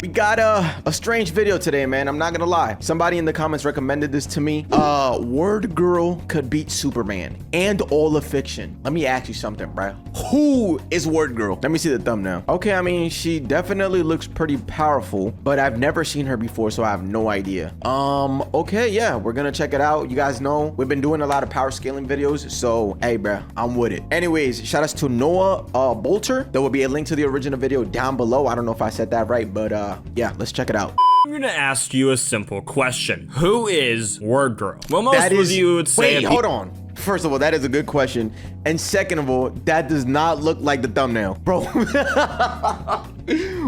We got a strange video today, man. I'm not gonna lie. Somebody in the comments recommended this to me. Wordgirl could beat Superman and all of fiction. Let me ask you something, bro. Who is Wordgirl? Let me see the thumbnail. Okay, I mean, she definitely looks pretty powerful, but I've never seen her before, so I have no idea. Okay, yeah, we're gonna check it out. You guys know we've been doing a lot of power scaling videos, so hey, bro, I'm with it. Anyways, shout outs to Noah Boulter. There will be a link to the original video down below. I don't know if I said that right, but yeah, let's check it out. I'm gonna ask you a simple question. Who is Wordgirl? Well, most of you would say— Wait, hold on. First of all, that is a good question. And second of all, that does not look like the thumbnail. Bro,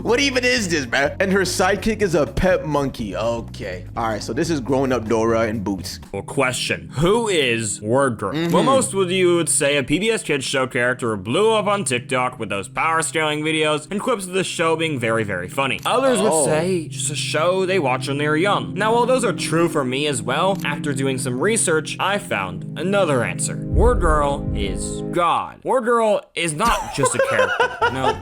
what even is this, man? And her sidekick is a pet monkey. Okay. All right, so this is grown up Dora in boots. Well, question. Who is Wordgirl? Well, most of you would say a PBS Kids show character who blew up on TikTok with those power scaling videos and clips of the show being very, very funny. Others would say just a show they watched when they were young. Now, while those are true for me as well, after doing some research, I found another answer. Wordgirl is God. Wordgirl is not just a character. No.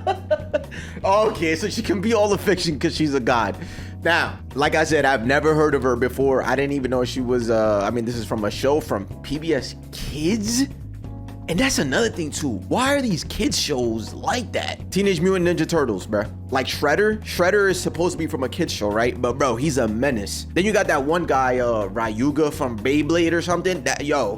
Okay, so she can be all the fiction because she's a god. Now, like I said, I've never heard of her before. I didn't even know she was, I mean, this is from a show from PBS Kids. And that's another thing too. Why are these kids shows like that? Teenage Mutant Ninja Turtles, bruh. Like Shredder. Shredder is supposed to be from a kids show, right? But bro, he's a menace. Then you got that one guy, Ryuga from Beyblade or something.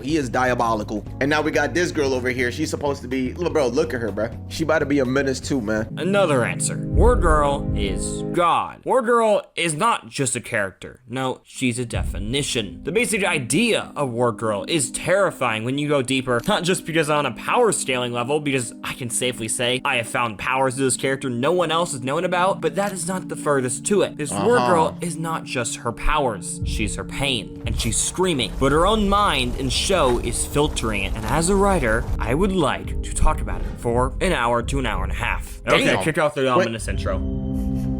He is diabolical. And now we got this girl over here. She's supposed to be, bro, look at her, bruh. She about to be a menace too, man. Another answer. Wordgirl is God. Wordgirl is not just a character. No, she's a definition. The basic idea of Wordgirl is terrifying when you go deeper, not just because on a power scaling level, because I can safely say I have found powers to this character no one else has known about, but that is not the furthest to it. This Wordgirl is not just her powers, she's her pain, and she's screaming, but her own mind and show is filtering it, and as a writer, I would like to talk about it for an hour to an hour and a half. Okay, kick off the ominous intro.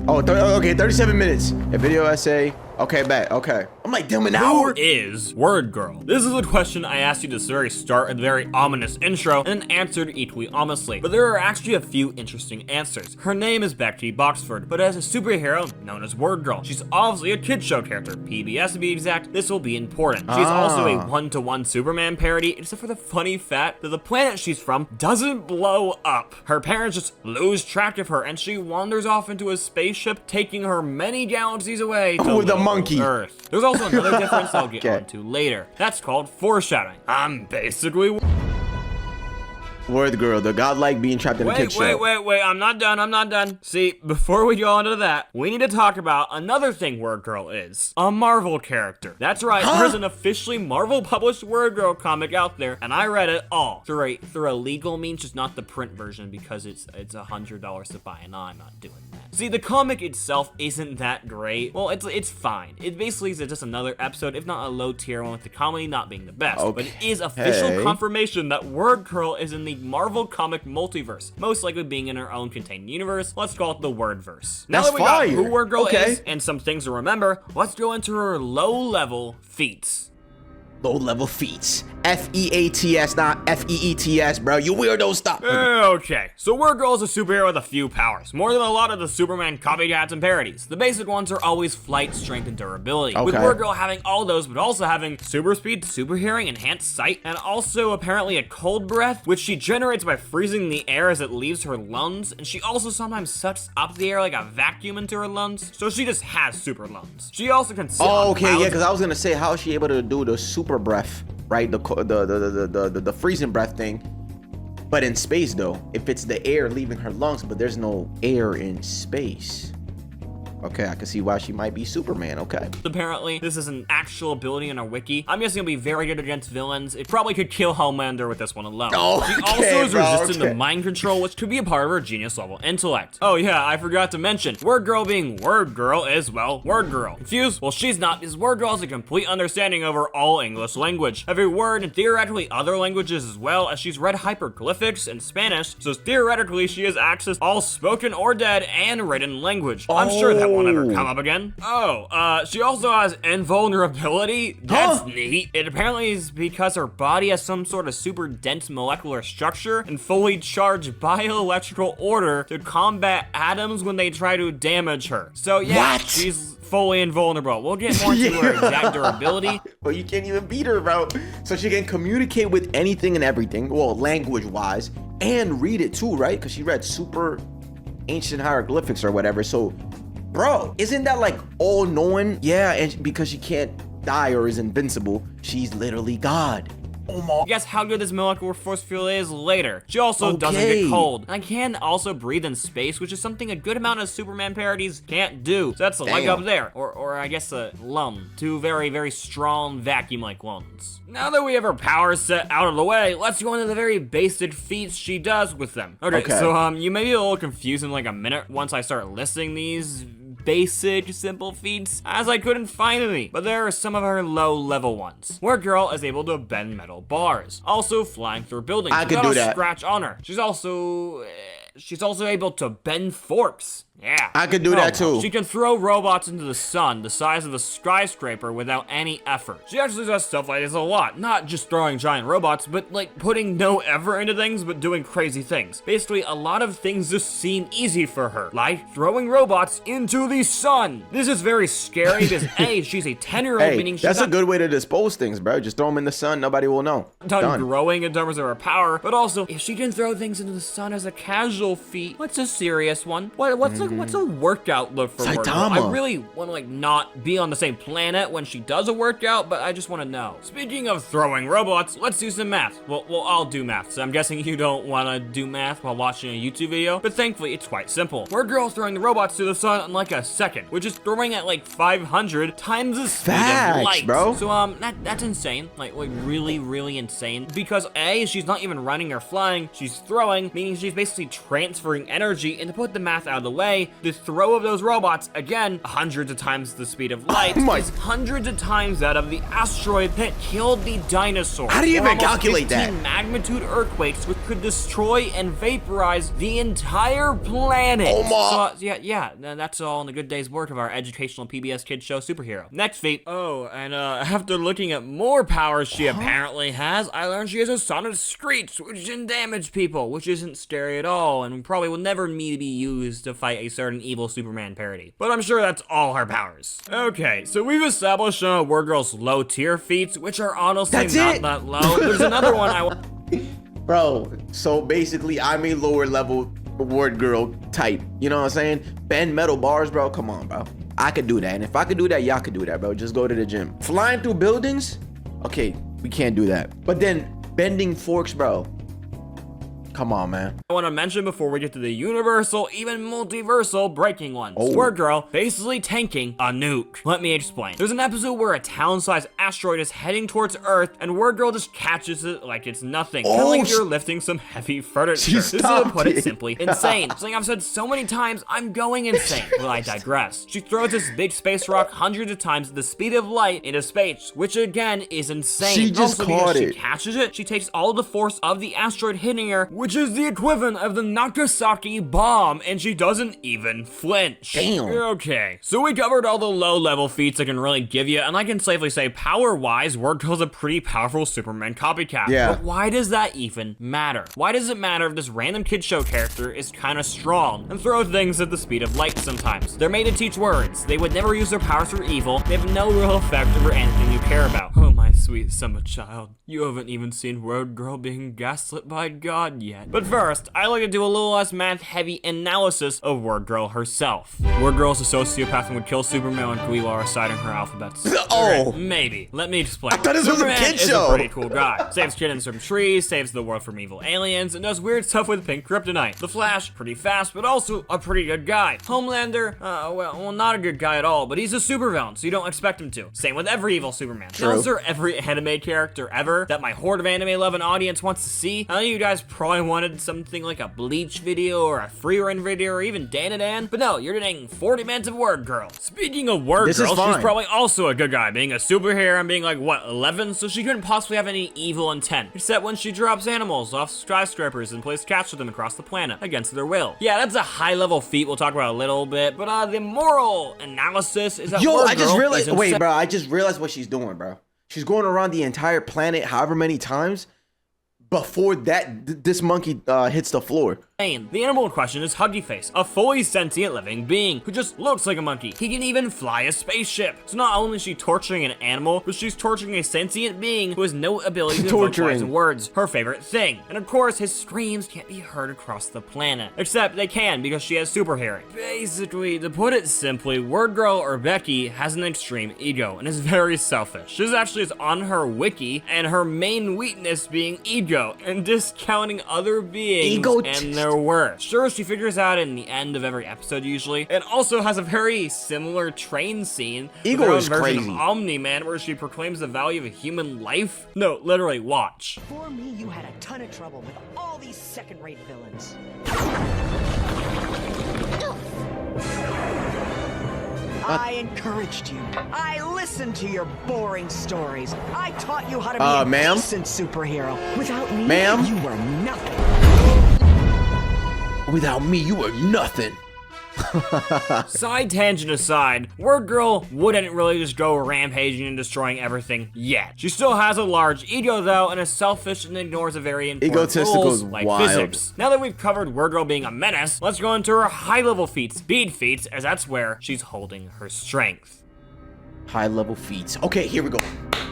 Oh, okay, 37 minutes. A video essay. Okay, bet. Okay. I'm like, damn, an hour? Who is Wordgirl? This is a question I asked you to the very start of the very ominous intro and then answered equally ominously. But there are actually a few interesting answers. Her name is Becky Boxford, but as a superhero known as Wordgirl, she's obviously a kid show character. PBS to be exact, this will be important. She's also a one-to-one Superman parody, except for the funny fact that the planet she's from doesn't blow up. Her parents just lose track of her and she wanders off into a spaceship, taking her many galaxies away to with a monkey. Earth. There's also another difference I'll get onto later. That's called foreshadowing. I'm basically Wordgirl, the godlike being trapped in a kid show. Wait, I'm not done. See, before we go on to that, we need to talk about another thing Wordgirl is. A Marvel character. That's right, there's an officially Marvel published Wordgirl comic out there, and I read it all through a legal means, just not the print version because it's $100 to buy, and I'm not doing that. See, the comic itself isn't that great. Well, it's fine. It basically is just another episode, if not a low tier one, with the comedy not being the best. Okay. But it is official confirmation that Wordgirl is in the Marvel comic multiverse, most likely being in her own contained universe. Let's call it the Wordverse. Now that we got who Wordgirl is and some things to remember, let's go into her low-level feats. Low-level feats. F-E-A-T-S, not F-E-E-T-S, bro. You weirdo, stop. Okay, so Wordgirl is a superhero with a few powers, more than a lot of the Superman copycats and parodies. The basic ones are always flight, strength, and durability, with Wordgirl having all those, but also having super speed, super hearing, enhanced sight, and also apparently a cold breath, which she generates by freezing the air as it leaves her lungs, and she also sometimes sucks up the air like a vacuum into her lungs, so she just has super lungs. She also can sit on clouds. Because I was gonna say, how is she able to do the super breath? Right, the freezing breath thing, but in space though, if it's the air leaving her lungs, but there's no air in space. Okay, I can see why she might be Superman, okay. Apparently, this is an actual ability in our wiki. I'm guessing it'll be very good against villains. It probably could kill Homelander with this one alone. She also is resistant to mind control, which could be a part of her genius level intellect. Oh yeah, I forgot to mention, Wordgirl being Wordgirl is, well, Wordgirl. Confused? Well, she's not, because Wordgirl has a complete understanding over all English language, every word, and theoretically other languages as well, as she's read hieroglyphics and Spanish, so theoretically she has access to all spoken or dead and written language. I'm sure that that won't ever come up again. Oh, she also has invulnerability. That's neat. It apparently is because her body has some sort of super dense molecular structure and fully charged bioelectrical order to combat atoms when they try to damage her. So yeah, she's fully invulnerable. We'll get more into her exact durability. But you can't even beat her, bro. So she can communicate with anything and everything, well, language-wise, and read it too, right? Because she read super ancient hieroglyphics or whatever. So, bro, isn't that like all-knowing? Yeah, and because she can't die or is invincible, she's literally God. Oh my. Guess how good this molecular force field is later. She also doesn't get cold. And can also breathe in space, which is something a good amount of Superman parodies can't do. So that's a leg up there. Or I guess a lung. Two very, very strong vacuum-like lungs. Now that we have her powers set out of the way, let's go into the very basic feats she does with them. Okay, so you may be a little confused in like a minute once I start listing these basic, simple feats, as I couldn't find any, but there are some of her low-level ones. Wordgirl is able to bend metal bars, also flying through buildings. I can do that. Scratch on her. She's also able to bend forks. Yeah. I could do that too. She can throw robots into the sun the size of a skyscraper without any effort. She actually does stuff like this a lot. Not just throwing giant robots, but like putting no effort into things, but doing crazy things. Basically, a lot of things just seem easy for her, like throwing robots into the sun. This is very scary because A, she's a 10-year-old, meaning she's that's a good way to dispose things, bro. Just throw them in the sun, nobody will know. Done growing in terms of her power, but also, if she can throw things into the sun as a casual feat, what's a serious one? What's a workout look for Wordgirl? I really want to like not be on the same planet when she does a workout, but I just want to know. Speaking of throwing robots, let's do some math. Well, I'll do math, so I'm guessing you don't want to do math while watching a YouTube video, but thankfully it's quite simple. Wordgirl's throwing the robots to the sun in like a second, which is throwing at like 500 times the speed of light. Bro. So that's insane, like really, really insane, because A, she's not even running or flying, she's throwing, meaning she's basically transferring energy, and to put the math out of the way, the throw of those robots, again, hundreds of times the speed of light, is hundreds of times that of the asteroid that killed the dinosaurs. How do you even calculate that? Magnitude earthquakes which could destroy and vaporize the entire planet. So, yeah, that's all in the good day's work of our educational PBS Kids show Superhero. Next feat. And after looking at more powers she apparently has, I learned she has a sonic screech, which can damage people, which isn't scary at all, and probably will never need to be used to fight a certain evil Superman parody. But I'm sure that's all her powers. Okay, so we've established some of Wordgirl's low tier feats, which are honestly not that low. There's another one Bro, so basically I'm a lower level Wordgirl type. You know what I'm saying? Bend metal bars, bro. Come on, bro. I could do that. And if I could do that, y'all could do that, bro. Just go to the gym. Flying through buildings? Okay, we can't do that. But then bending forks, bro. Come on, man. I want to mention before we get to the universal, even multiversal breaking ones. Wordgirl basically tanking a nuke. Let me explain. There's an episode where a town-sized asteroid is heading towards Earth, and Wordgirl just catches it like it's nothing. Kind of like you're lifting some heavy furniture. This is to put it simply insane. Something I've said so many times, I'm going insane. Well, I digress. She throws this big space rock hundreds of times at the speed of light into space, which again is insane. She just caught it. She catches it, she takes all the force of the asteroid hitting her, which is the equivalent of the Nagasaki bomb, and she doesn't even flinch. Damn. Okay, so we covered all the low-level feats I can really give you, and I can safely say, power-wise, Wordgirl's a pretty powerful Superman copycat. Yeah. But why does that even matter? Why does it matter if this random kid show character is kind of strong and throw things at the speed of light sometimes? They're made to teach words. They would never use their powers for evil. They have no real effect over anything you care about. Oh, my sweet summer child. You haven't even seen Wordgirl being gaslit by God yet. But first, I like to do a little less math-heavy analysis of Wordgirl herself. Wordgirl's a sociopath and would kill Superman when we are reciting her alphabets. Oh! Maybe. Let me explain. I thought this was a kid show! Is a pretty cool guy. Saves kittens from trees, saves the world from evil aliens, and does weird stuff with pink kryptonite. The Flash, pretty fast, but also a pretty good guy. Homelander, well, not a good guy at all, but he's a supervillain, so you don't expect him to. Same with every evil Superman. Now, is there ever every anime character ever that my horde of anime loving audience wants to see. I know you guys probably wanted something like a Bleach video or a Free Run video or even Dan, but no, you're getting 40 minutes of Wordgirl. Speaking of Wordgirl, she's probably also a good guy, being a superhero and being like, what, 11? So she couldn't possibly have any evil intent, except when she drops animals off skyscrapers and plays catch with them across the planet against their will. Yeah, that's a high-level feat we'll talk about a little bit, but the moral analysis is that I just realized, wait, bro, I just realized what she's doing, bro. She's going around the entire planet however many times before this monkey hits the floor. The animal in question is Huggy Face, a fully sentient living being who just looks like a monkey. He can even fly a spaceship. So not only is she torturing an animal, but she's torturing a sentient being who has no ability to vocalize words, her favorite thing. And of course, his screams can't be heard across the planet. Except they can because she has super hearing. Basically, to put it simply, Wordgirl or Becky has an extreme ego and is very selfish. This actually is on her wiki, and her main weakness being ego and discounting other beings and their worth. Sure, she figures out in the end of every episode usually. It also has a very similar train scene. Ego is crazy. Of Omni-Man where she proclaims the value of a human life. No, literally, watch. Before me, you had a ton of trouble with all these second-rate villains. I encouraged you. I listened to your boring stories. I taught you how to be a decent superhero. Without me, you were nothing. Without me, you were nothing. Side tangent aside, Wordgirl wouldn't really just go rampaging and destroying everything yet. She still has a large ego though, and is selfish and ignores a very important rules like physics. Now that we've covered Wordgirl being a menace, let's go into her high-level feats, speed feats, as that's where she's holding her strength. High-level feats. Okay, here we go.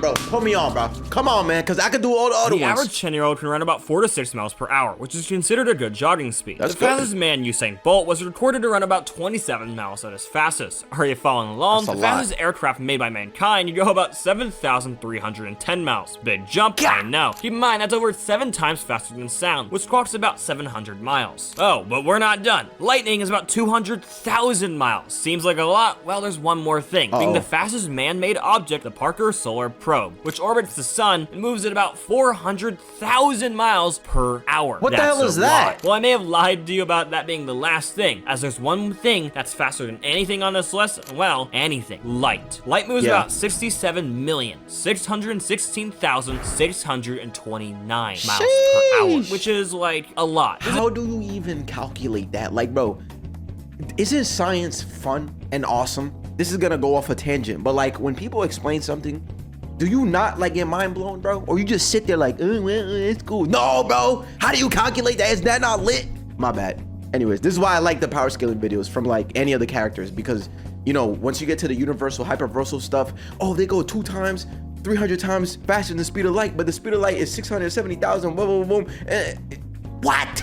Bro, put me on, bro. Come on, man, because I can do all the other ones. The average 10-year-old can run about 4 to 6 miles per hour, which is considered a good jogging speed. The fastest man, Usain Bolt, was recorded to run about 27 miles at his fastest. Are you following along? The fastest aircraft made by mankind, you go about 7,310 miles. Big jump, I know. Keep in mind, that's over 7 times faster than sound, which clocks about 700 miles. Oh, but we're not done. Lightning is about 200,000 miles. Seems like a lot? Well, there's one more thing. Being the fastest man-made object, the Parker Solar Probe, which orbits the sun and moves at about 400,000 miles per hour. What the hell is that? Well, I may have lied to you about that being the last thing, as there's one thing that's faster than anything on this list. Well, anything. Light. Light moves about 67,616,629 miles per hour, which is like a lot. How do you even calculate that? Like, bro, isn't science fun and awesome? This is gonna go off a tangent, but like when people explain something, do you not like get mind blown, bro? Or you just sit there like, well, it's cool. No, bro. How do you calculate that? Is that not lit? My bad. Anyways, this is why I like the power scaling videos from like any of the characters, because you know, once you get to the universal, hyperversal stuff, oh, they go 2 times, 300 times faster than the speed of light, but the speed of light is 670,000, boom, boom, boom. What?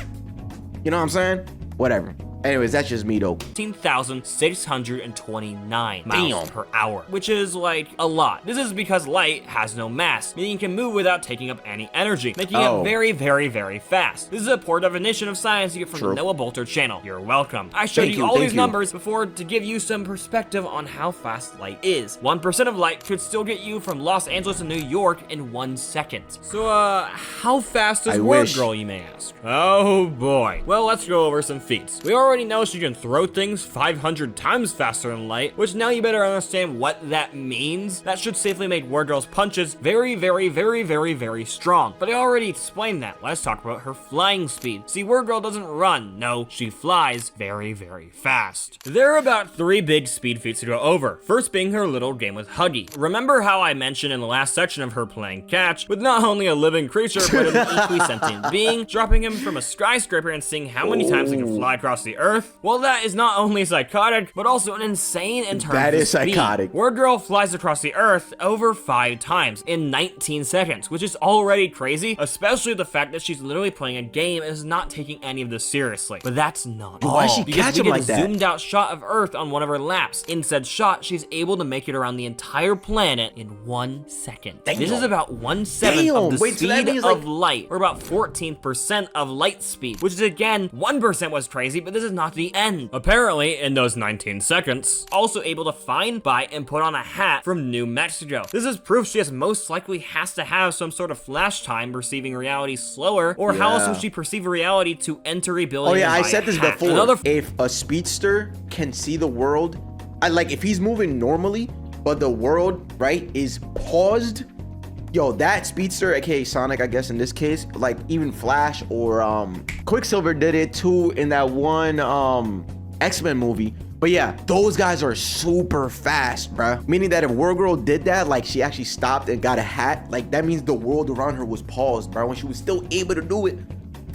You know what I'm saying? Whatever. Anyways, that's just me though. 15,629 miles per hour, which is like a lot. This is because light has no mass, meaning it can move without taking up any energy, making it very, very, very fast. This is a poor definition of science you get from the Noah Boulter channel. You're welcome. I showed you all these numbers before to give you some perspective on how fast light is. 1% of light could still get you from Los Angeles to New York in 1 second. So, how fast is Wordgirl, you may ask? Oh boy. Well, let's go over some feats. We already know she can throw things 500 times faster than light, which now you better understand what that means. That should safely make Wordgirl's punches very, very, very, very, very strong. But I already explained that. Let's talk about her flying speed. See, Wordgirl doesn't run. No, she flies very, very fast. There are about 3 big speed feats to go over. First being her little game with Huggy. Remember how I mentioned in the last section of her playing catch with not only a living creature, but an equally sentient being, dropping him from a skyscraper and seeing how many times he can fly across the earth? Well, that is not only psychotic, but also an insane in terms of speed. Wordgirl flies across the earth over 5 times in 19 seconds, which is already crazy, especially the fact that she's literally playing a game and is not taking any of this seriously. But that's not all. Why is she catching like that? Because we get a zoomed out shot of Earth on one of her laps. In said shot, she's able to make it around the entire planet in 1 second. This is about 1/7 of the speed of light, or about 14% of light speed, which is again, 1% was crazy, but this is is not the end. Apparently, in those 19 seconds, also able to find, buy, and put on a hat from New Mexico. This is proof she most likely has to have some sort of flash time, perceiving reality slower, or how else would she perceive reality to enter a building? Oh yeah, I said this before. If a speedster can see the world, if he's moving normally, but the world, right, is paused, yo, that speedster, aka Sonic, I guess in this case, like even Flash or Quicksilver did it too in that one X-Men movie. But yeah, those guys are super fast, bruh. Meaning that if Wordgirl did that, like she actually stopped and got a hat, like that means the world around her was paused, bruh, when she was still able to do it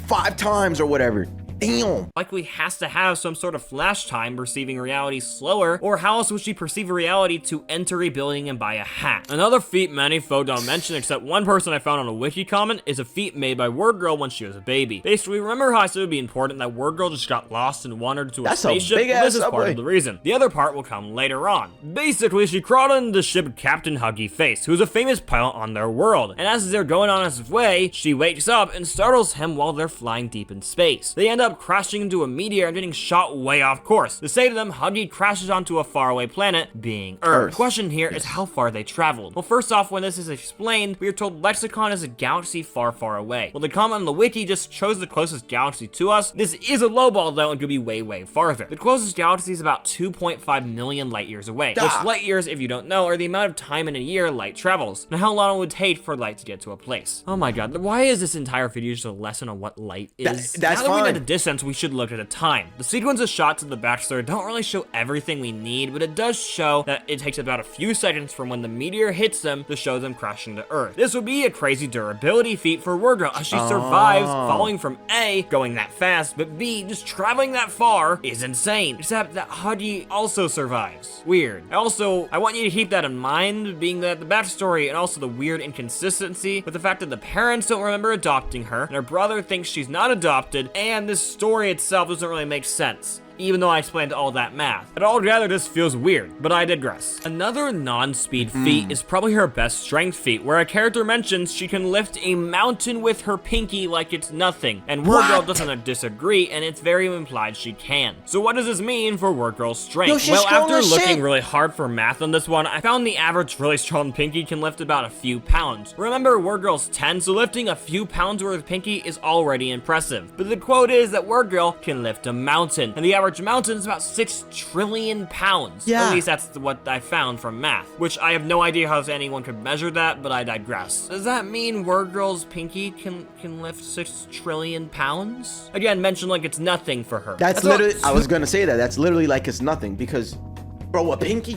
5 times or whatever. Damn. Likely has to have some sort of flash time, perceiving reality slower, or how else would she perceive reality to enter a building and buy a hat? Another feat many folk don't mention, except one person I found on a wiki comment, is a feat made by Wordgirl when she was a baby. Basically, remember how I said it would be important that Wordgirl just got lost and wandered to a spaceship? Well, this is part of the reason. The other part will come later on. Basically, she crawled into the ship Captain Huggy Face, who's a famous pilot on their world, and as they're going on his way, she wakes up and startles him while they're flying deep in space. They end up crashing into a meteor and getting shot way off course. To say to them, Huggy crashes onto a faraway planet, being Earth. The question here is how far they traveled. Well, first off, when this is explained, we are told Lexicon is a galaxy far, far away. Well, the comment on the wiki just chose the closest galaxy to us. This is a lowball though, and could be way, way farther. The closest galaxy is about 2.5 million light years away. Which light years, if you don't know, are the amount of time in a year light travels, and how long it would take for light to get to a place. Oh my god, why is this entire video just a lesson on what light is? That's now that fine. we know the distance, we should look at the time. The sequence of shots of the backstory don't really show everything we need, but it does show that it takes about a few seconds from when the meteor hits them to show them crashing to Earth. This would be a crazy durability feat for Wordgirl, as she survives falling from A, going that fast, but B, just traveling that far is insane. Except that Huggy also survives. Weird. I want you to keep that in mind, being that the backstory and also the weird inconsistency with the fact that the parents don't remember adopting her, and her brother thinks she's not adopted, and this story itself doesn't really make sense, even though I explained all that math. But altogether, this feels weird, but I digress. Another non-speed feat is probably her best strength feat, where a character mentions she can lift a mountain with her pinky like it's nothing, and Wordgirl doesn't disagree, and it's very implied she can. So what does this mean for Wordgirl's strength? Yo, well, after looking really hard for math on this one, I found the average really strong pinky can lift about a few pounds. Remember, Wordgirl's 10, so lifting a few pounds worth of pinky is already impressive. But the quote is that Wordgirl can lift a mountain, and the average mountain is about 6 trillion pounds. Yeah. At least that's what I found from math, which I have no idea how anyone could measure that, but I digress. Does that mean Wordgirl's pinky can lift 6 trillion pounds? Again, mentioned like it's nothing for her. That's literally, I was gonna say that. That's literally like it's nothing, because, bro, a pinky,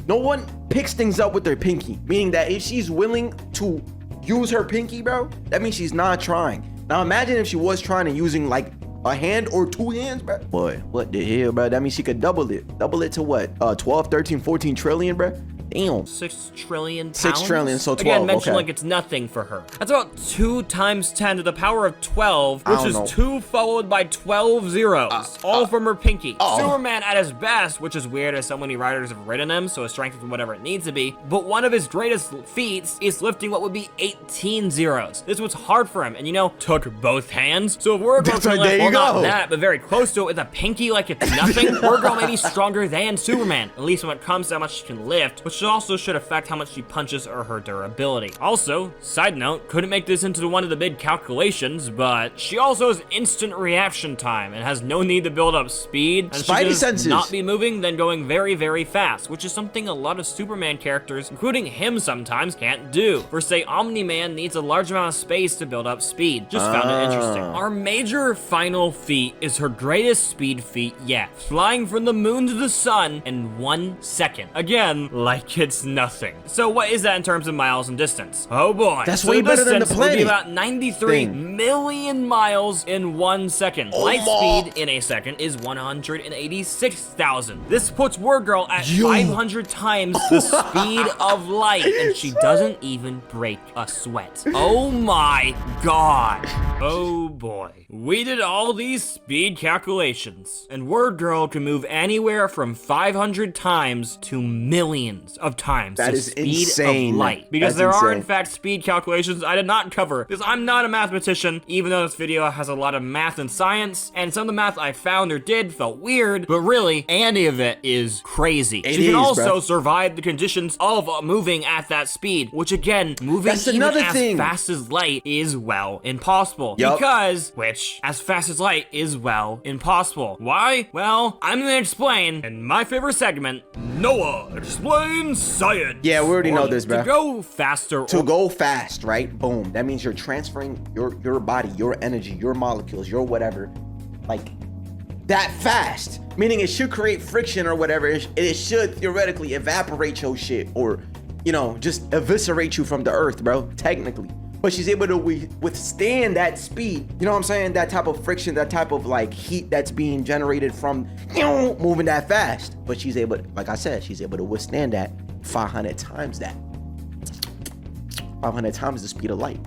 no one picks things up with their pinky. Meaning that if she's willing to use her pinky, bro, that means she's not trying. Now imagine if she was trying and using like a hand or 2 hands, bro. Boy, what the hell, bro? That means she could double it. Double it to what? 12, 13, 14 trillion, bro? Damn. 6 trillion pounds? 6 trillion, so 12, Again, mentioned okay. like it's nothing for her. That's about 2 times 10 to the power of 12, which is 2 followed by 12 zeros, all from her pinky. Superman at his best, which is weird as so many writers have written him, so his strength is whatever it needs to be, but one of his greatest feats is lifting what would be 18 zeros. This was hard for him, and took both hands. So if Wordgirl can lift, well, not that, but very close to it with a pinky like it's nothing, Wordgirl may be stronger than Superman, at least when it comes to how much she can lift, which also should affect how much she punches or her durability. Also, side note, couldn't make this into one of the big calculations, but she also has instant reaction time and has no need to build up speed, and she can just not be moving, then going very, very fast, which is something a lot of Superman characters, including him sometimes, can't do. For say, Omni-Man needs a large amount of space to build up speed. Just found it interesting. Our major final feat is her greatest speed feat yet, flying from the moon to the sun in 1 second. Again, like it's nothing. So what is that in terms of miles and distance? Oh boy. That's way better than the planet. Would be about 93 million miles in 1 second. Light speed in a second is 186,000. This puts Wordgirl at 500 times the speed of light, and she doesn't even break a sweat. Oh my god. Oh boy. We did all these speed calculations, and Wordgirl can move anywhere from 500 times to millions of times That the is speed insane. of light. Because That's there are, in insane. fact, speed calculations I did not cover, because I'm not a mathematician, even though this video has a lot of math and science, and some of the math I found or did felt weird, but really, any of it is crazy. She can also survive the conditions of moving at that speed, which again, moving even as fast as light is, well, impossible. Because, as fast as light is, well, impossible. Why? Well, I'm gonna explain in my favorite segment, Noah Explains Science. Yeah, we already know this, bro. To go faster. To go fast, right? Boom. That means you're transferring your body, your energy, your molecules, your whatever, like that fast. Meaning it should create friction or whatever. It should theoretically evaporate your shit or, you know, just eviscerate you from the earth, bro, technically. But she's able to withstand that speed. You know what I'm saying? That type of friction, that type of like heat that's being generated from moving that fast. But she's able, like I said, she's able to withstand that 500 times that. 500 times the speed of light.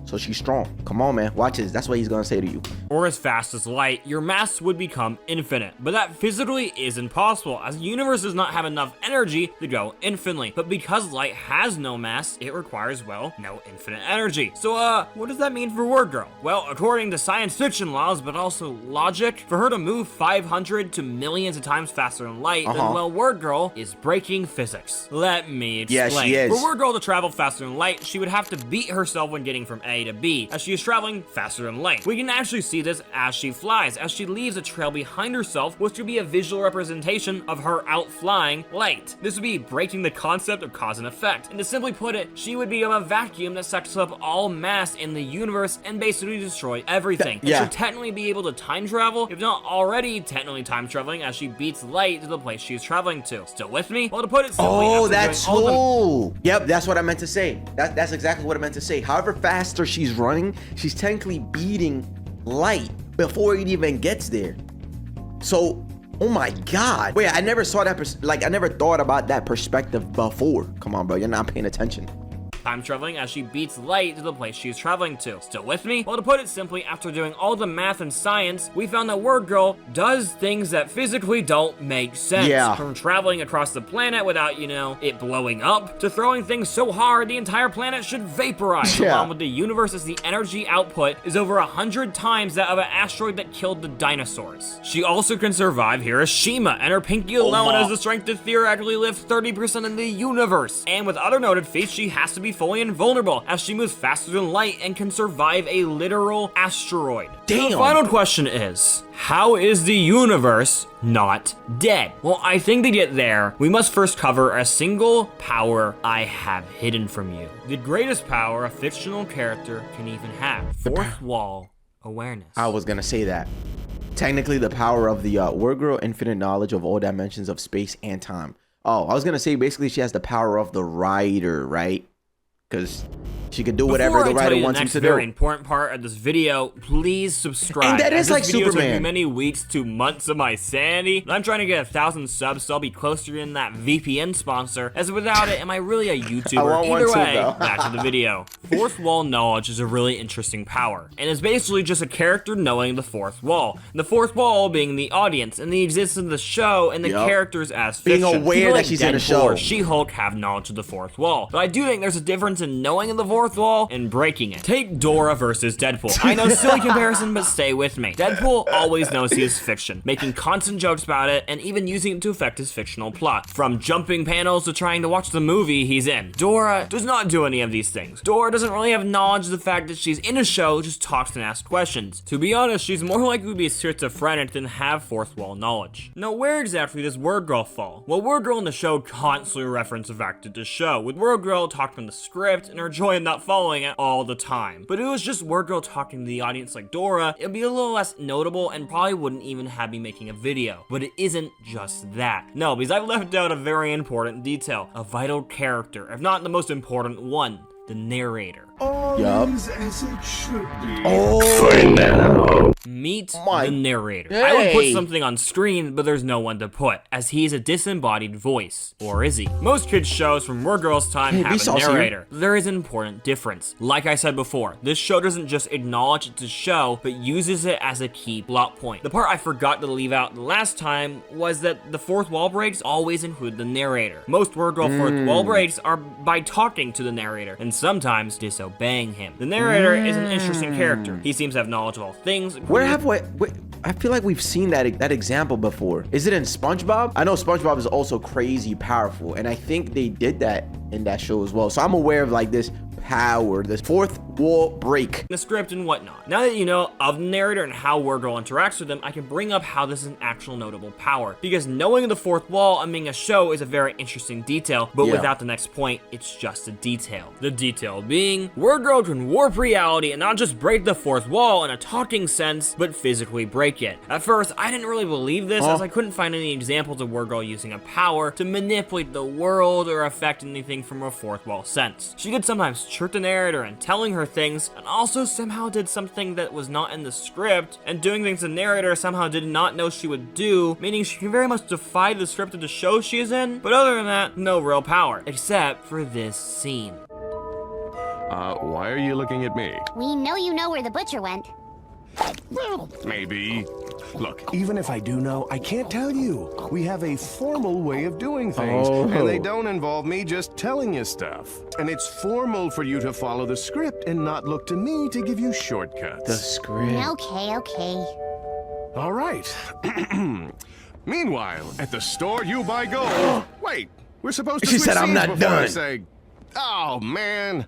So she's strong. Come on, man. Watch this. That's what he's gonna say to you. Or as fast as light, your mass would become infinite. But that physically is impossible, as the universe does not have enough energy to go infinitely. But because light has no mass, it requires, well, no infinite energy. So, what does that mean for Wordgirl? Well, according to science fiction laws, but also logic, for her to move 500 to millions of times faster than light, then, well, Wordgirl is breaking physics. Let me explain. Yeah, she is. For Wordgirl to travel faster than light, she would have to beat herself when getting from A to B, as she is traveling faster than light. We can actually see this as she flies, as she leaves a trail behind herself, which would be a visual representation of her outflying light. This would be breaking the concept of cause and effect, and to simply put it, she would become a vacuum that sucks up all mass in the universe and basically destroy everything. And should technically be able to time travel, if not already technically time traveling, as she beats light to the place she is traveling to. Still with me? Well, to put it simply, that's cool. Yep, that's what I meant to say. That's exactly what I meant to say. However faster she's running, she's technically beating light before it even gets there. So, oh my God. Wait, I never saw that, I never thought about that perspective before. Come on, bro, you're not paying attention. Time traveling as she beats light to the place she's traveling to. Still with me? Well, to put it simply, after doing all the math and science, we found that Wordgirl does things that physically don't make sense. From traveling across the planet without, you know, it blowing up, to throwing things so hard the entire planet should vaporize. Along with the universe, as the energy output is over 100 times that of an asteroid that killed the dinosaurs. She also can survive Hiroshima, and her pinky alone has the strength to theoretically lift 30% of the universe. And with other noted feats, she has to be fully invulnerable, as she moves faster than light and can survive a literal asteroid. Damn. The final question is, how is the universe not dead? Well, I think to get there, we must first cover a single power I have hidden from you. The greatest power a fictional character can even have. Fourth wall awareness. I was gonna say that. Technically, the power of the Wordgirl, infinite knowledge of all dimensions of space and time. Oh, I was gonna say basically she has the power of the writer, right? Because she could do whatever the writer wants him to do. Very important part of this video, please subscribe. And that is like Superman. Took many weeks to months of my sanity. I'm trying to get 1,000 subs, so I'll be closer than that VPN sponsor. As without it, am I really a YouTuber? Either way, back to the video. Fourth wall knowledge is a really interesting power, and it's basically just a character knowing the fourth wall. The fourth wall being the audience and the existence of the show and the characters as fiction. Being aware that she's in a show. Or She-Hulk have knowledge of the fourth wall, but I do think there's a difference in knowing of the fourth wall and breaking it. Take Dora versus Deadpool. I know, silly comparison, but stay with me. Deadpool always knows he is fiction, making constant jokes about it and even using it to affect his fictional plot. From jumping panels to trying to watch the movie he's in. Dora does not do any of these things. Dora doesn't really have knowledge of the fact that she's in a show, just talks and asks questions. To be honest, she's more likely to be schizophrenic than have fourth wall knowledge. Now, where exactly does Wordgirl fall? Well, Wordgirl in the show constantly reference the fact that the show, with Wordgirl talking from the script and her joy in not following it all the time. But if it was just Wordgirl talking to the audience like Dora, it'd be a little less notable and probably wouldn't even have me making a video. But it isn't just that. No, because I've left out a very important detail, a vital character, if not the most important one. the narrator. All Yup. is as it should be. Oh, Meet my the narrator. I would put day. something on screen, but there's no one to put, as he's a disembodied voice. Or is he? Most kids' shows from Wordgirl's time Hey, have a Vsauce here. narrator. There is an important difference. Like I said before, this show doesn't just acknowledge it's a show, but uses it as a key plot point. The part I forgot to leave out the last time was that the fourth wall breaks always include the narrator. Most Wordgirl fourth wall breaks are by talking to the narrator, and sometimes disobeying him. The narrator is an interesting character. He seems to have knowledge of all things. where have we? I feel like we've seen that example before. Is it in SpongeBob? I know SpongeBob is also crazy powerful, and I think they did that in that show as well. So I'm aware of like this power, this fourth wall break. The script and whatnot. Now that you know of the narrator and how Wordgirl interacts with them, I can bring up how this is an actual notable power. Because knowing the fourth wall and being a show is a very interesting detail, but Yeah. without the next point, it's just a detail. The detail being, Wordgirl can warp reality and not just break the fourth wall in a talking sense, but physically break it. At first, I didn't really believe this, as I couldn't find any examples of Wordgirl using a power to manipulate the world or affect anything from a fourth wall sense. She did sometimes trick the narrator and telling her things, and also somehow did something that was not in the script, and doing things the narrator somehow did not know she would do, meaning she can very much defy the script of the show she is in, but other than that, no real power, except for this scene. Why are you looking at me? We know you know where the butcher went. Well, maybe. Look, even if I do know, I can't tell you. We have a formal way of doing things, And they don't involve me just telling you stuff. And it's formal for you to follow the script and not look to me to give you shortcuts. The script. Okay. All right. Meanwhile, at the store you buy gold. Wait, we're supposed to She switch said, "I'm scenes not before I done." say, oh man.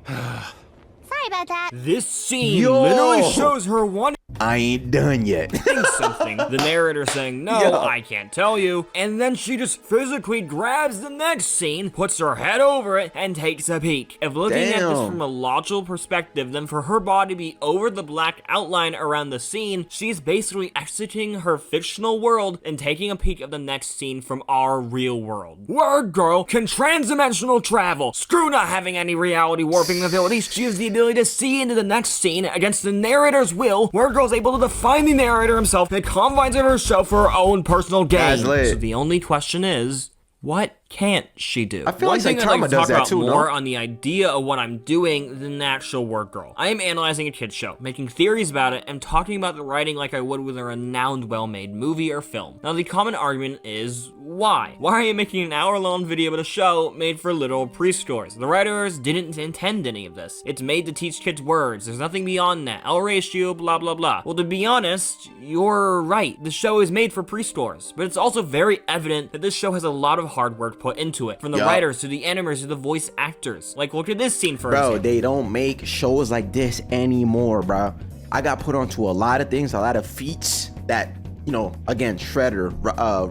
Sorry about that. This scene Yo! literally shows her wanting I ain't done yet. something, the narrator saying, no, Yeah. I can't tell you, and then she just physically grabs the next scene, puts her head over it, and takes a peek. If looking at this Damn. from a logical perspective, then for her body to be over the black outline around the scene, she's basically exiting her fictional world and taking a peek of the next scene from our real world. Wordgirl can transdimensional travel. Screw not having any reality warping abilities, she has the ability to see into the next scene against the narrator's will. Wordgirl's able to define the narrator himself in the confines of her show for her own personal gain. That's lit. So the only question is, what can't she do? I feel One like thing I'd Saitama like to does talk that about too, no? more on the idea of what I'm doing than the actual Wordgirl. I am analyzing a kid's show, making theories about it, and talking about the writing like I would with a renowned, well-made movie or film. Now, the common argument is, why? Why are you making an hour-long video about a show made for literal preschoolers? The writers didn't intend any of this. It's made to teach kids words. There's nothing beyond that. L ratio, blah, blah, blah. Well, to be honest, you're right. The show is made for preschoolers, but it's also very evident that this show has a lot of hard work put into it, from the Yup. writers to the animators to the voice actors. Like, look at this scene for Bro, example. they don't make shows like this anymore, bro. I got put onto a lot of things, a lot of feats that, you know, again, Shredder,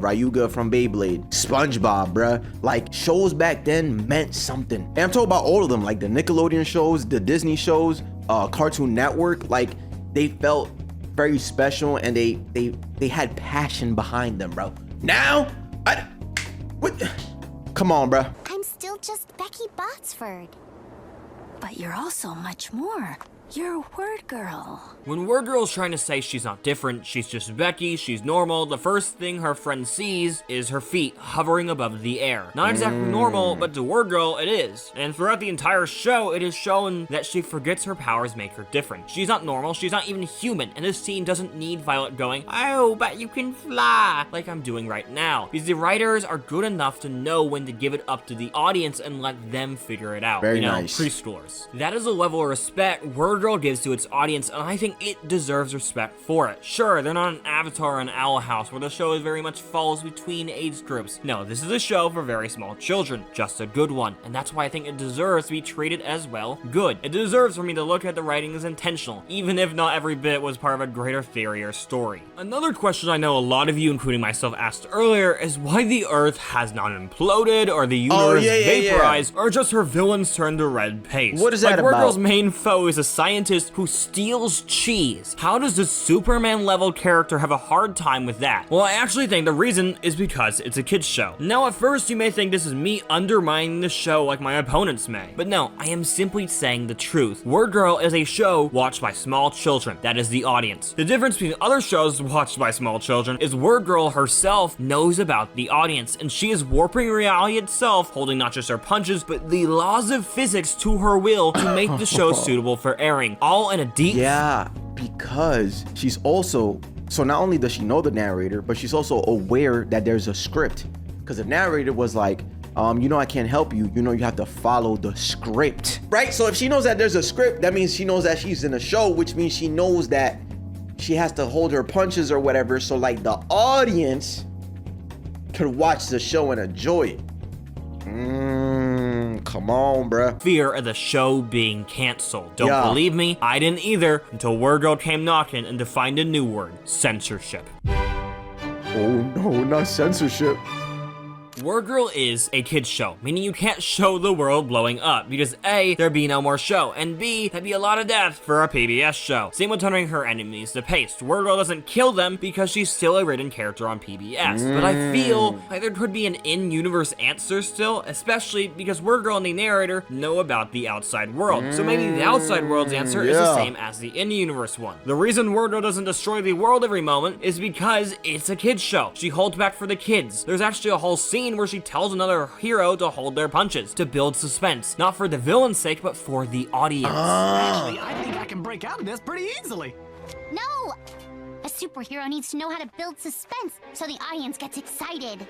Ryuga from Beyblade, SpongeBob, bruh. Like, shows back then meant something. And I'm talking about all of them, like the Nickelodeon shows, the Disney shows, Cartoon Network. Like, they felt very special, and they had passion behind them, bro. Now, what? Come on, bruh. I'm still just Becky Botsford. But you're also much more. You're Wordgirl. When Wordgirl's trying to say she's not different, she's just Becky, she's normal, the first thing her friend sees is her feet hovering above the air. Not exactly normal, but to Wordgirl, it is. And throughout the entire show, it is shown that she forgets her powers make her different. She's not normal, she's not even human, and this scene doesn't need Violet going, oh, but you can fly, like I'm doing right now. Because the writers are good enough to know when to give it up to the audience and let them figure it out. Very you know, nice. preschoolers. That is a level of respect Wordgirl gives to its audience, and I think it deserves respect for it. Sure, they're not an Avatar or an Owl House, where the show is very much falls between age groups. No, this is a show for very small children, just a good one, and that's why I think it deserves to be treated as, well, good. It deserves for me to look at the writing as intentional, even if not every bit was part of a greater theory or story. Another question I know a lot of you, including myself, asked earlier is why the Earth has not imploded, or the universe vaporized, or just her villains turned to red paste. What is that like, Wordgirl's about? main foe is a scientist who steals cheese. How does the Superman level character have a hard time with that? Well, I actually think the reason is because it's a kid's show. Now, at first you may think this is me undermining the show like my opponents may, but no, I am simply saying the truth. Wordgirl is a show watched by small children. That is the audience. The difference between other shows watched by small children is Wordgirl herself knows about the audience, and she is warping reality itself, holding not just her punches, but the laws of physics to her will to make the show suitable for airing, all in a deep... Yeah, because she's also... So not only does she know the narrator, but she's also aware that there's a script. Because the narrator was like, you know I can't help you. You know you have to follow the script. Right? So if she knows that there's a script, that means she knows that she's in a show, which means she knows that she has to hold her punches or whatever. So like the audience could watch the show and enjoy it. Come on, bruh. Fear of the show being canceled. Don't Yeah. believe me? I didn't either until Wordgirl came knocking and defined a new word: censorship. Oh no, not censorship. Wordgirl is a kid's show, meaning you can't show the world blowing up, because A, there'd be no more show, and B, that'd be a lot of death for a PBS show. Same with turning her enemies to paste. Wordgirl doesn't kill them because she's still a written character on PBS, but I feel like there could be an in-universe answer still, especially because Wordgirl and the narrator know about the outside world, so maybe the outside world's answer is the same as the in-universe one. The reason Wordgirl doesn't destroy the world every moment is because it's a kid's show. She holds back for the kids. There's actually a whole scene where she tells another hero to hold their punches, to build suspense, not for the villain's sake, but for the audience. Actually, I think I can break out of this pretty easily. No! A superhero needs to know how to build suspense so the audience gets excited.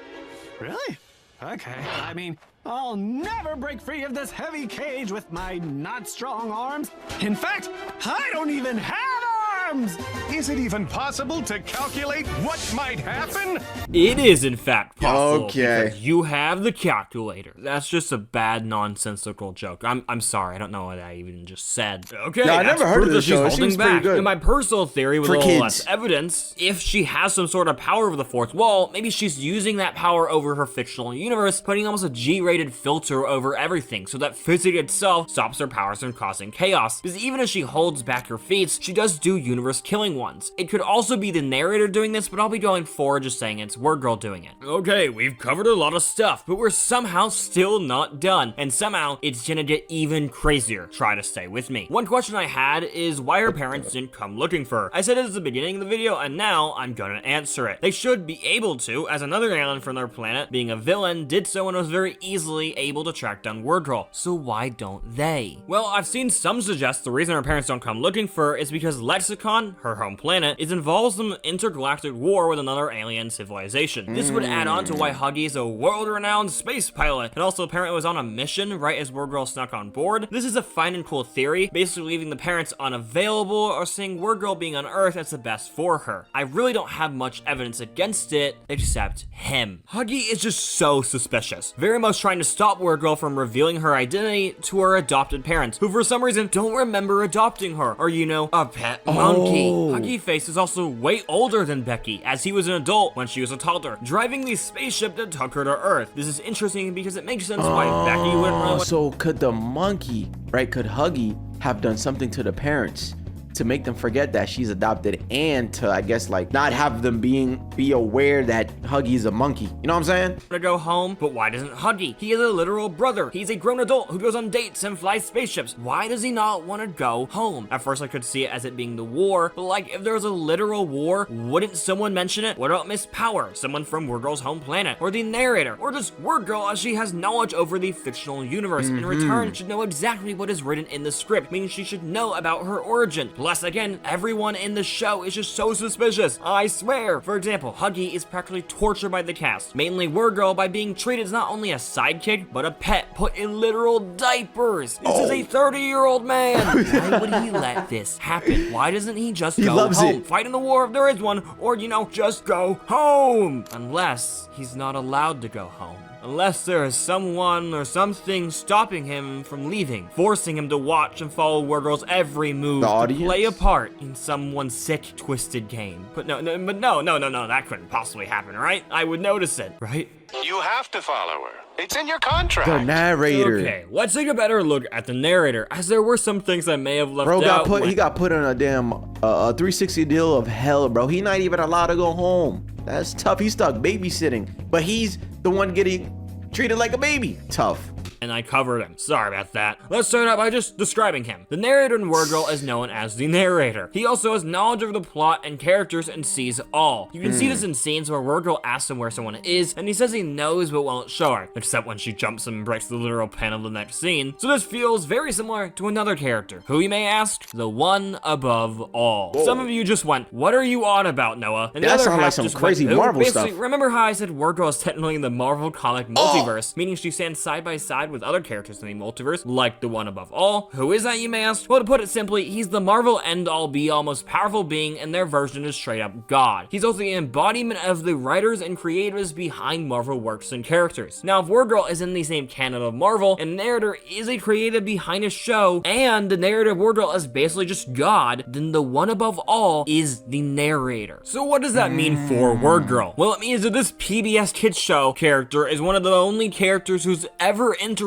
Really? Okay. I mean, I'll never break free of this heavy cage with my not strong arms. In fact, I don't even have arms! Is it even possible to calculate what might happen? It is, in fact, possible. Okay. Because you have the calculator. That's just a bad, nonsensical joke. I'm sorry. I don't know what I even just said. Okay. Yeah, I that's never heard of proof that this she's show. It holding seems pretty back. good. In my personal theory, with For a little kids. less evidence, if she has some sort of power over the fourth wall, maybe she's using that power over her fictional universe, putting almost a G-rated filter over everything, so that physics itself stops her powers from causing chaos. Because even as she holds back her feats, she does do universe-killing ones. It could also be the narrator doing this, but I'll be going forward just saying it's Wordgirl doing it. Okay, we've covered a lot of stuff, but we're somehow still not done, and somehow it's gonna get even crazier. Try to stay with me. One question I had is why her parents didn't come looking for her. I said it at the beginning of the video, and now I'm gonna answer it. They should be able to, as another alien from their planet, being a villain, did so and was very easily able to track down Wordgirl. So why don't they? Well, I've seen some suggest the reason her parents don't come looking for her is because Lexicon, her home planet, is involved in an intergalactic war with another alien civilization. This would add on to why Huggy is a world-renowned space pilot, and also apparently was on a mission right as Wordgirl snuck on board. This is a fine and cool theory, basically leaving the parents unavailable or saying Wordgirl being on Earth is the best for her. I really don't have much evidence against it, except him. Huggy is just so suspicious, very much trying to stop Wordgirl from revealing her identity to her adopted parents, who for some reason don't remember adopting her, or you know, a pet monkey. Huggy Face is also way older than Becky, as he was an adult when she was a toddler, driving the spaceship that took her to Earth. This is interesting because it makes sense why Becky wouldn't really... So could the monkey, right, could Huggy have done something to the parents to make them forget that she's adopted, and to, I guess, like, not have them be aware that Huggy's a monkey? You know what I'm saying? To go home, but why doesn't Huggy? He is a literal brother. He's a grown adult who goes on dates and flies spaceships. Why does he not want to go home? At first I could see it as it being the war, but like if there was a literal war, wouldn't someone mention it? What about Miss Power, someone from Wordgirl's home planet, or the narrator, or just Wordgirl as she has knowledge over the fictional universe, in return should know exactly what is written in the script, meaning she should know about her origin. Plus, again, everyone in the show is just so suspicious, I swear. For example, Huggy is practically tortured by the cast, mainly Wordgirl, by being treated as not only a sidekick, but a pet, put in literal diapers. This is a 30-year-old man. Why would he let this happen? Why doesn't he just go home? Fight in the war if there is one, or, you know, just go home. Unless he's not allowed to go home. Unless there is someone or something stopping him from leaving, forcing him to watch and follow Wordgirl's every move, The to audience? play a part in someone's sick, twisted game. But no, that couldn't possibly happen, right? I would notice it, right? You have to follow her. It's in your contract. The narrator. Okay, let's take a better look at the narrator, as there were some things I may have left out. He got put on a damn 360 deal of hell, bro. He not even allowed to go home. That's tough. He's stuck babysitting, but he's the one getting treated like a baby. Tough. And I covered him. Sorry about that. Let's start out by just describing him. The narrator in Wordgirl is known as the narrator. He also has knowledge of the plot and characters and sees all. You can see this in scenes where Wordgirl asks him where someone is, and he says he knows but won't show her, except when she jumps him and breaks the literal pen of the next scene. So this feels very similar to another character, who you may ask, the one above all. Whoa. Some of you just went, what are you on about, Noah? And the That other sounds like half some just crazy went, Marvel basically, stuff. remember how I said Wordgirl is technically in the Marvel comic multiverse, meaning she stands side by side with other characters in the multiverse, like the one above all. Who is that, you may ask? Well, to put it simply, he's the Marvel end-all be-all most powerful being, and their version is straight up God. He's also the embodiment of the writers and creators behind Marvel works and characters. Now, if Wordgirl is in the same canon of Marvel, and the narrator is a creative behind a show, and the narrator of Wordgirl is basically just God, then the one above all is the narrator. So what does that mean for Wordgirl? Well, it means that this PBS kids show character is one of the only characters who's ever interacted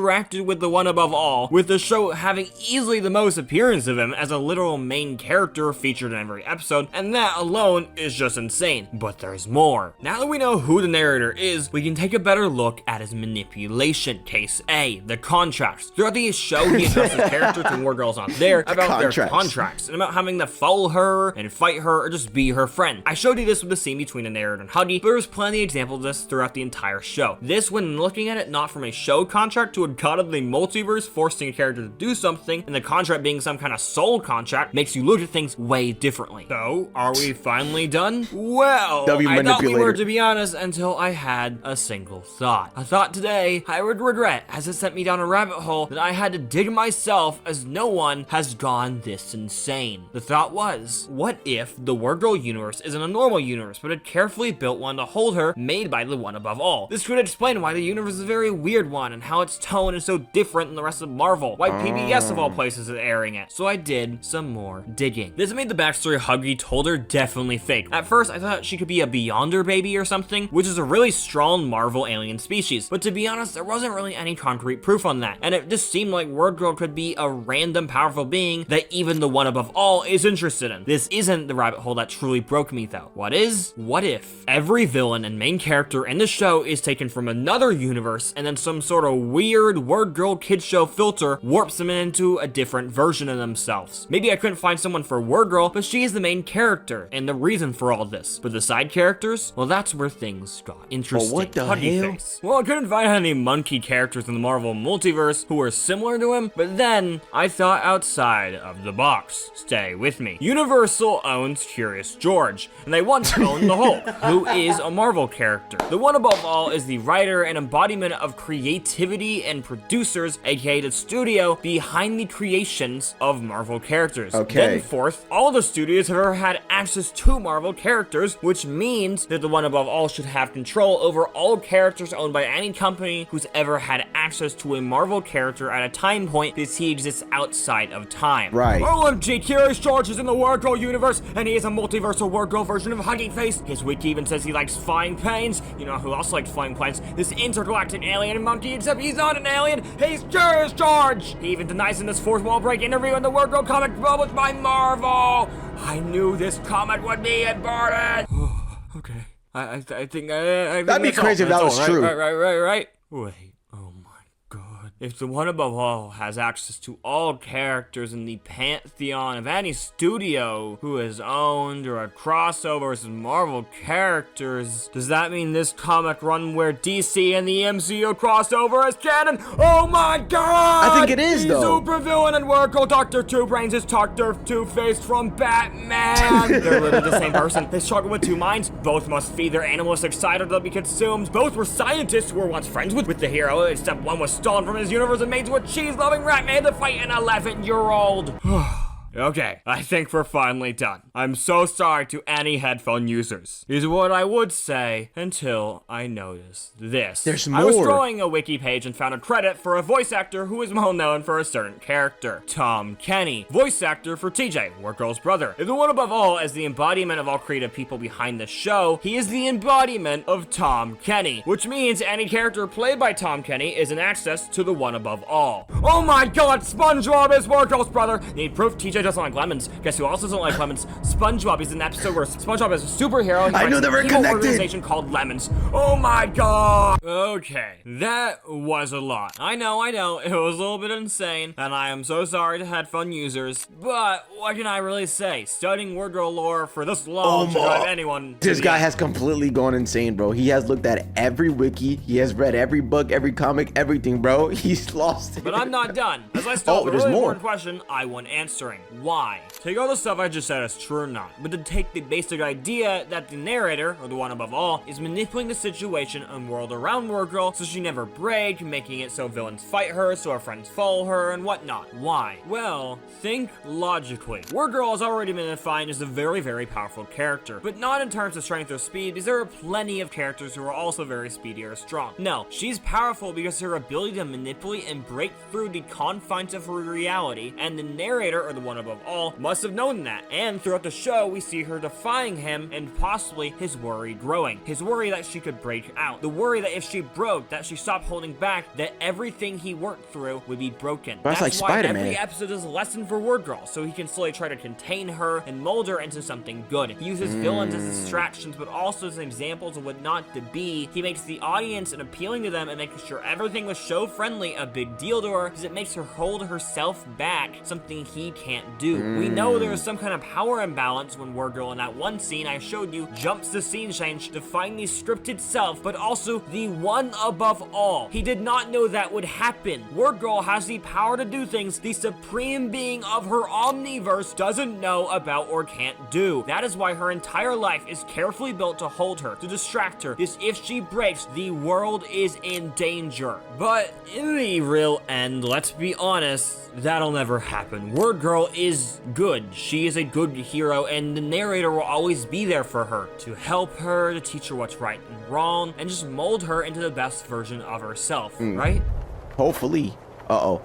with the one above all, with the show having easily the most appearance of him as a literal main character featured in every episode, and that alone is just insane. But there's more. Now that we know who the narrator is, we can take a better look at his manipulation. Case A, the contracts. Throughout the show, he addresses characters when Wordgirl's not there about their contracts, and about having to follow her and fight her or just be her friend. I showed you this with the scene between the narrator and Huggy, but there's plenty of examples of this throughout the entire show. This, when looking at it not from a show contract to a god of the multiverse forcing a character to do something, and the contract being some kind of soul contract, makes you look at things way differently. So, are we finally done? Well, I thought we were, to be honest, until I had a single thought. A thought today I would regret, as it sent me down a rabbit hole that I had to dig myself, as no one has gone this insane. The thought was, what if the Wordgirl universe isn't a normal universe, but a carefully built one to hold her, made by the one above all? This could explain why the universe is a very weird one, and how its tone is so different than the rest of Marvel, why PBS of all places is airing it. So I did some more digging. This made the backstory Huggy told her definitely fake. At first, I thought she could be a Beyonder baby or something, which is a really strong Marvel alien species, but to be honest, there wasn't really any concrete proof on that, and it just seemed like Wordgirl could be a random powerful being that even the one above all is interested in. This isn't the rabbit hole that truly broke me though. What is? What if every villain and main character in the show is taken from another universe, and then some sort of weird Wordgirl kids show filter warps them into a different version of themselves? Maybe I couldn't find someone for Wordgirl, but she is the main character and the reason for all this. But the side characters, well, that's where things got interesting. Well, what the hell? Well, I couldn't find any monkey characters in the Marvel multiverse who were similar to him, but then I thought outside of the box. Stay with me. Universal owns Curious George, and they once owned the Hulk, who is a Marvel character. The one above all is the writer and embodiment of creativity and producers, aka the studio behind the creations of Marvel characters. Okay. Then fourth, all the studios have ever had access to Marvel characters, which means that the one above all should have control over all characters owned by any company who's ever had access to a Marvel character at a time point, because he exists outside of time. Right. OMG, Curious George is in the Wordgirl universe, and he is a multiversal Wordgirl version of Huggy Face. His wiki even says he likes flying planes. You know who else likes flying planes? This intergalactic alien monkey, except he's not an alien, he's Curious George! He even denies in this fourth wall break interview in the Wordgirl comic published by Marvel. I knew this comic would be important. Okay. I think That'd be crazy if that was true. Right. Wait. Oh my god. If the one above all has access to all characters in the pantheon of any studio who has owned or had crossovers with Marvel characters, does that mean this comic run where DC and the MCU crossover is canon? Oh my god! I think it is, though. The supervillain and Wordgirl Dr. Two Brains is Dr. Two-Face from Batman. They're literally the same person. They struggle with two minds. Both must feed their animalistic side or they'll be consumed. Both were scientists who were once friends with the hero, except one was stolen from his universe and made to a cheese-loving rat man to fight an 11-year-old. Okay, I think we're finally done. I'm so sorry to any headphone users, is what I would say until I noticed this. There's more. I was scrolling a wiki page and found a credit for a voice actor who is well known for a certain character, Tom Kenny, voice actor for TJ, Wordgirl's brother. If the one above all is the embodiment of all creative people behind the show, he is the embodiment of Tom Kenny, which means any character played by Tom Kenny is an access to the one above all. Oh my god, SpongeBob is Wordgirl's brother! Need proof TJ doesn't like lemons. Guess who also doesn't like lemons? SpongeBob is in an episode where SpongeBob is a superhero. I knew they were an evil connected. Organization called Lemons. Oh my god! Okay, that was a lot. I know, it was a little bit insane, and I am so sorry to headphone users, but what can I really say? Studying Wordgirl lore for this long should drive anyone to This the guy end. has completely gone insane, bro. He has looked at every wiki. He has read every book, every comic, everything, bro. He's lost it. But I'm not done. As I still have a there's really more. important question I want answering. Why? Take all the stuff I just said as true or not, but to take the basic idea that the narrator, or the one above all, is manipulating the situation and world around Wordgirl so she never break, making it so villains fight her, so her friends follow her, and whatnot. Why? Well, think logically. Wordgirl has already been defined as a very, very powerful character, but not in terms of strength or speed, because there are plenty of characters who are also very speedy or strong. No, she's powerful because her ability to manipulate and break through the confines of her reality, and the narrator, or the one above all, must have known that. And throughout the show, we see her defying him and possibly his worry growing. His worry that she could break out. The worry that if she broke, that she stopped holding back, that everything he worked through would be broken. That's like why Spider-Man. every episode is a lesson for Wordgirl, so he can slowly try to contain her and mold her into something good. He uses villains as distractions, but also as examples of what not to be. He makes the audience and appealing to them and making sure everything was show friendly a big deal to her, because it makes her hold herself back, something he can't do. We know there is some kind of power imbalance when Wordgirl in that one scene I showed you jumps the scene change to find the scripted self, but also the one above all. He did not know that would happen. Wordgirl has the power to do things the supreme being of her omniverse doesn't know about or can't do. That is why her entire life is carefully built to hold her, to distract her, because if she breaks, the world is in danger. But in the real end, let's be honest, that'll never happen. Wordgirl is good. She is a good hero, and the narrator will always be there for her, to help her, to teach her what's right and wrong, and just mold her into the best version of herself, right? Hopefully. Uh-oh.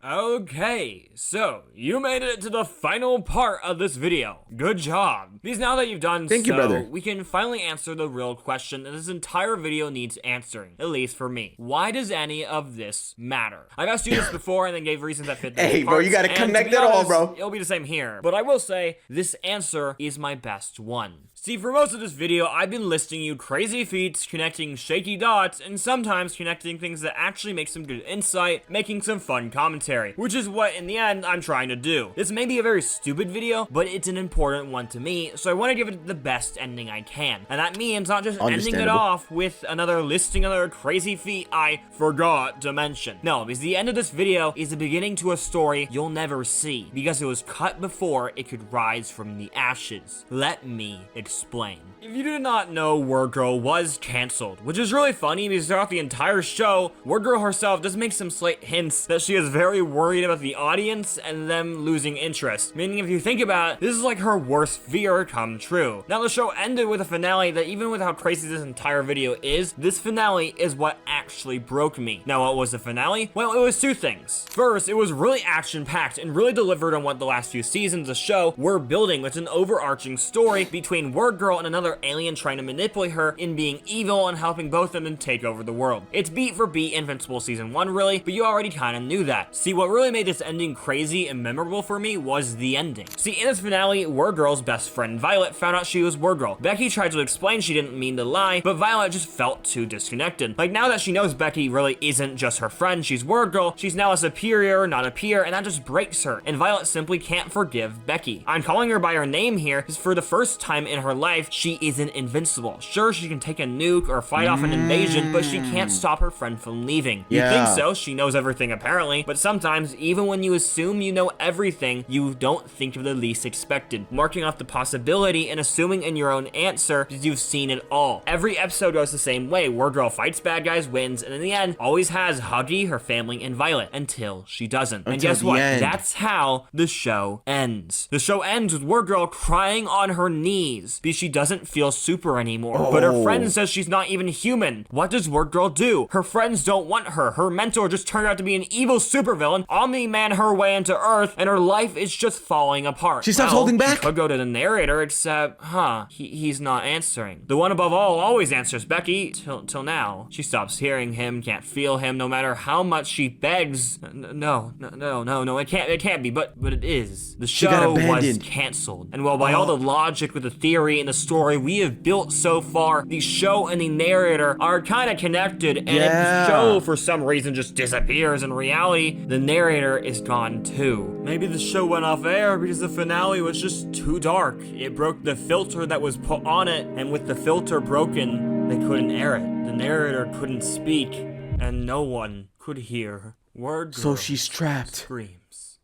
Okay, so you made it to the final part of this video. Good job. Because now that you've done Thank you, brother. we can finally answer the real question that this entire video needs answering, at least for me. Why does any of this matter? I've asked you this before and then gave reasons that fit those Hey, bro, you parts, gotta and to connect be it all, honest, bro. It'll be the same here, but I will say this answer is my best one. See, for most of this video, I've been listing you crazy feats, connecting shaky dots, and sometimes connecting things that actually make some good insight, making some fun commentary, which is what, in the end, I'm trying to do. This may be a very stupid video, but it's an important one to me, so I want to give it the best ending I can. And that means not just ending it Understandable. off with listing another crazy feat I forgot to mention. No, because the end of this video is the beginning to a story you'll never see, because it was cut before it could rise from the ashes. Let me explain. If you did not know, Wordgirl was cancelled, which is really funny because throughout the entire show, Wordgirl herself does make some slight hints that she is very worried about the audience and them losing interest. Meaning, if you think about it, this is like her worst fear come true. Now, the show ended with a finale that, even with how crazy this entire video is, this finale is what actually broke me. Now, what was the finale? Well, it was two things. First, it was really action-packed and really delivered on what the last few seasons of the show were building, with an overarching story between Wordgirl and another alien trying to manipulate her in being evil and helping both of them to take over the world. It's beat for beat Invincible Season 1 really, but you already kind of knew that. See, what really made this ending crazy and memorable for me was the ending. See, in this finale, Wordgirl's best friend Violet found out she was Wordgirl. Becky tried to explain she didn't mean to lie, but Violet just felt too disconnected. Like, now that she knows Becky really isn't just her friend, she's Wordgirl, she's now a superior, not a peer, and that just breaks her, and Violet simply can't forgive Becky. I'm calling her by her name here because for the first time in her life, she isn't invincible. Sure, she can take a nuke or fight off an invasion, but she can't stop her friend from leaving. You think so, she knows everything apparently, but sometimes, even when you assume you know everything you don't think of the least expected, marking off the possibility and assuming in your own answer because you've seen it all. Every episode goes the same way. Wordgirl fights bad guys, wins, and in the end always has Huggy, her family, and Violet until she doesn't. And guess what? That's how the show ends. The show ends with Wordgirl crying on her knees because she doesn't feel super anymore. But her friend says she's not even human. What does Wordgirl do? Her friends don't want her. Her mentor just turned out to be an evil supervillain, Omni-Man her way into Earth, and her life is just falling apart. She stops holding back? She could go to the narrator, except, he's not answering. The one above all always answers Becky, till now. She stops hearing him, can't feel him, no matter how much she begs. No, it can't be, but it is. The show was canceled. And while by all the logic with the theory and the story we have built so far, the show and the narrator are kind of connected, and if the show for some reason just disappears in reality, the narrator is gone too. Maybe the show went off air because the finale was just too dark. It broke the filter that was put on it, and with the filter broken, they couldn't air it. The narrator couldn't speak, and no one could hear. Wordgirl. So she's trapped. Screams.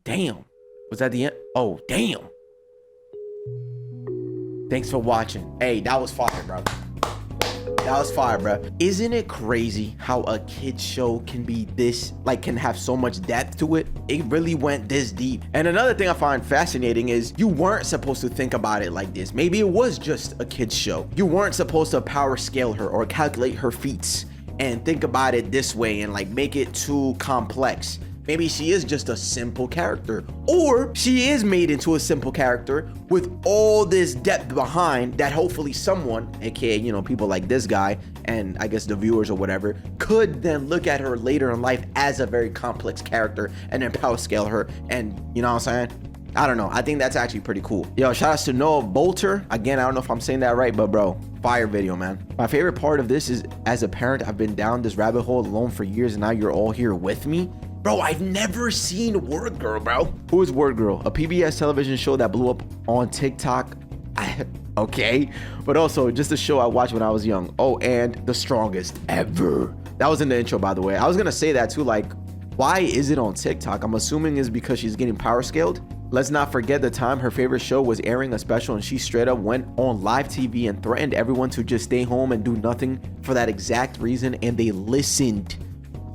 Damn. Was that the end? Oh, damn. Thanks for watching. Hey, that was fire, bro. That was fire, bro. Isn't it crazy how a kid's show can be this, like, can have so much depth to it? It really went this deep. And another thing I find fascinating is you weren't supposed to think about it like this. Maybe it was just a kid's show. You weren't supposed to power scale her or calculate her feats and think about it this way and like make it too complex. Maybe she is just a simple character, or she is made into a simple character with all this depth behind that hopefully someone, aka, you know, people like this guy and I guess the viewers or whatever, could then look at her later in life as a very complex character and then power scale her. And you know what I'm saying? I don't know. I think that's actually pretty cool. Yo, shout outs to Noah Boulter. Again, I don't know if I'm saying that right, but bro, fire video, man. My favorite part of this is, as a parent, I've been down this rabbit hole alone for years, and now you're all here with me. Bro, I've never seen Wordgirl, bro. Who is Wordgirl? A PBS television show that blew up on TikTok. Okay, but also just a show I watched when I was young. Oh, and the strongest ever. That was in the intro, by the way. I was gonna say that too, like, why is it on TikTok? I'm assuming it's because she's getting power scaled. Let's not forget the time her favorite show was airing a special and she straight up went on live TV and threatened everyone to just stay home and do nothing for that exact reason, and they listened.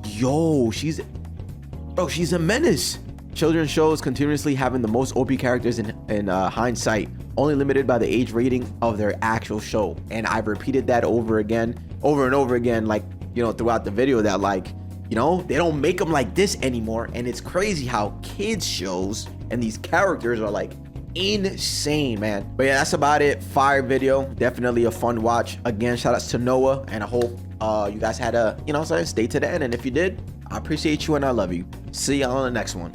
Yo, she's a menace. Children's shows continuously having the most OP characters in hindsight, only limited by the age rating of their actual show. And I've repeated that over and over again, like, you know, throughout the video, that, like, you know, they don't make them like this anymore. And it's crazy how kids shows and these characters are like insane, man. But yeah, that's about it. Fire video, definitely a fun watch. Again, shout outs to Noah, and I hope you guys had a, you know what I'm saying, stay to the end. And if you did, I appreciate you and I love you. See y'all on the next one.